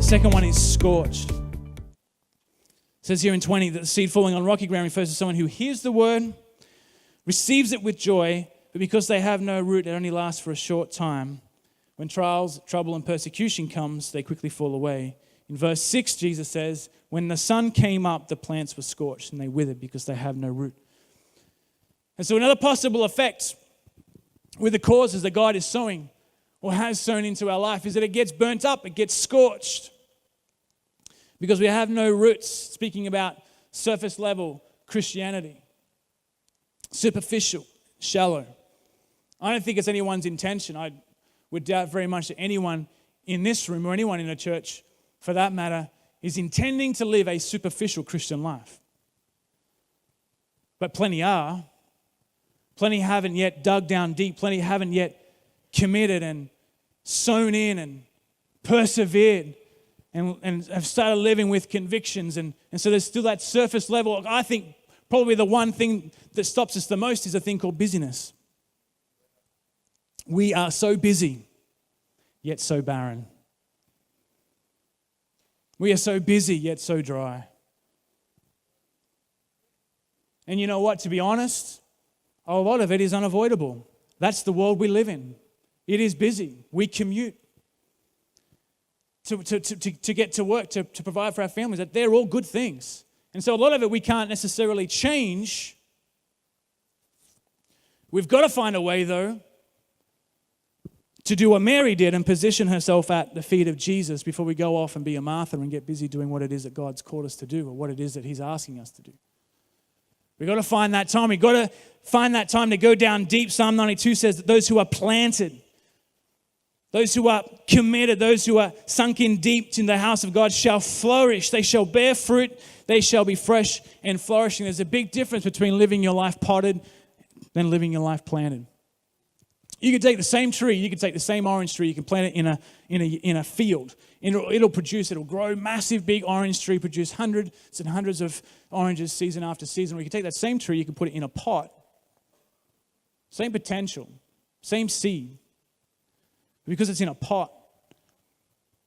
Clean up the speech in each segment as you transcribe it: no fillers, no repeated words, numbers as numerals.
Second one is scorched. It says here in 20 that the seed falling on rocky ground refers to someone who hears the word, receives it with joy, but because they have no root, it only lasts for a short time. When trials, trouble, and persecution comes, they quickly fall away. In verse 6, Jesus says, when the sun came up, the plants were scorched and they withered because they have no root. And so another possible effect with the causes that God is sowing or has sown into our life is that it gets burnt up, it gets scorched because we have no roots, speaking about surface level Christianity, superficial, shallow. I don't think it's anyone's intention. I would doubt very much that anyone in this room or anyone in a church, for that matter, is intending to live a superficial Christian life. But plenty are. Plenty haven't yet dug down deep. Plenty haven't yet committed and sown in and persevered and have started living with convictions. And so there's still that surface level. I think probably the one thing that stops us the most is a thing called busyness. We are so busy, yet so barren. We are so busy, yet so dry. And you know what? To be honest, a lot of it is unavoidable. That's the world we live in. It is busy. We commute to get to work, to provide for our families. They're all good things. And so a lot of it we can't necessarily change. We've got to find a way, though, to do what Mary did and position herself at the feet of Jesus before we go off and be a Martha and get busy doing what it is that God's called us to do or what it is that He's asking us to do. We've got to find that time. We've got to find that time to go down deep. Psalm 92 says that those who are planted, those who are committed, those who are sunk in deep in the house of God shall flourish. They shall bear fruit. They shall be fresh and flourishing. There's a big difference between living your life potted than living your life planted. You could take the same tree, you could take the same orange tree, you can plant it in a field. It'll grow massive, big orange tree, produce hundreds and hundreds of oranges season after season. Or you can take that same tree, you can put it in a pot. Same potential, same seed. Because it's in a pot,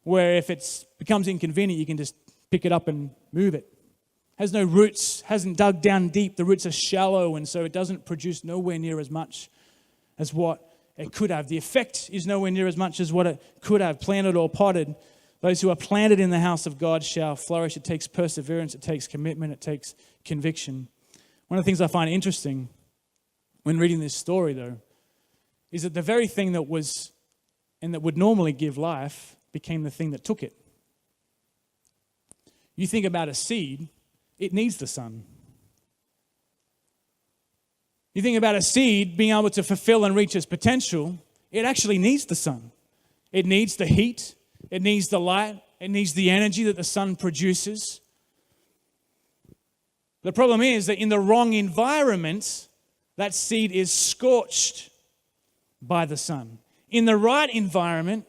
where if it becomes inconvenient, you can just pick it up and move it. Has no roots, hasn't dug down deep. The roots are shallow, and so it doesn't produce nowhere near as much as what it could have. The effect is nowhere near as much as what it could have, planted or potted. Those who are planted in the house of God shall flourish. It takes perseverance, it takes commitment, it takes conviction. One of the things I find interesting when reading this story, though, is that the very thing that was and that would normally give life became the thing that took it. You think about a seed, it needs the sun. You think about a seed being able to fulfill and reach its potential, it actually needs the sun. It needs the heat, it needs the light, it needs the energy that the sun produces. The problem is that in the wrong environment, that seed is scorched by the sun. In the right environment,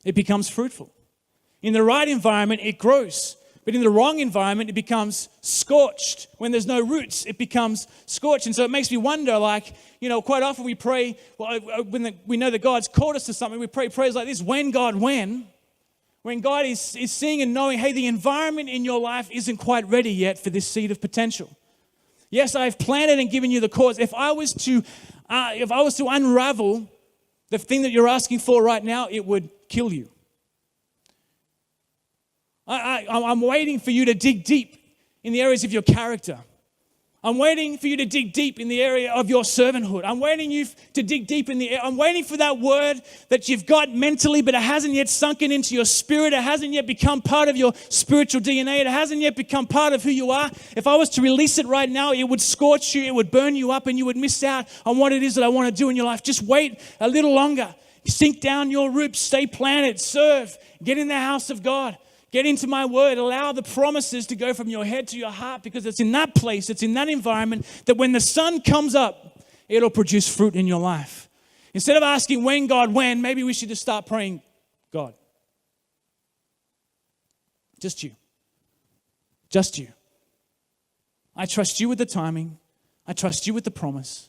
it becomes fruitful. In the right environment, it grows. But in the wrong environment, it becomes scorched. When there's no roots, it becomes scorched. And so it makes me wonder, quite often we pray, when we know that God's called us to something, we pray prayers like this, when God, when? When God is seeing and knowing, hey, the environment in your life isn't quite ready yet for this seed of potential. Yes, I've planted and given you the cause. If I was to unravel the thing that you're asking for right now, it would kill you. I'm waiting for you to dig deep in the areas of your character. I'm waiting for you to dig deep in the area of your servanthood. I'm waiting you to dig deep I'm waiting for that word that you've got mentally, but it hasn't yet sunken into your spirit. It hasn't yet become part of your spiritual DNA. It hasn't yet become part of who you are. If I was to release it right now, it would scorch you. It would burn you up, and you would miss out on what it is that I want to do in your life. Just wait a little longer. Sink down your roots. Stay planted. Serve. Get in the house of God. Get into my word. Allow the promises to go from your head to your heart, because it's in that place, it's in that environment that when the sun comes up, it'll produce fruit in your life. Instead of asking when, God, when, maybe we should just start praying, God. Just you. Just you. I trust you with the timing. I trust you with the promise.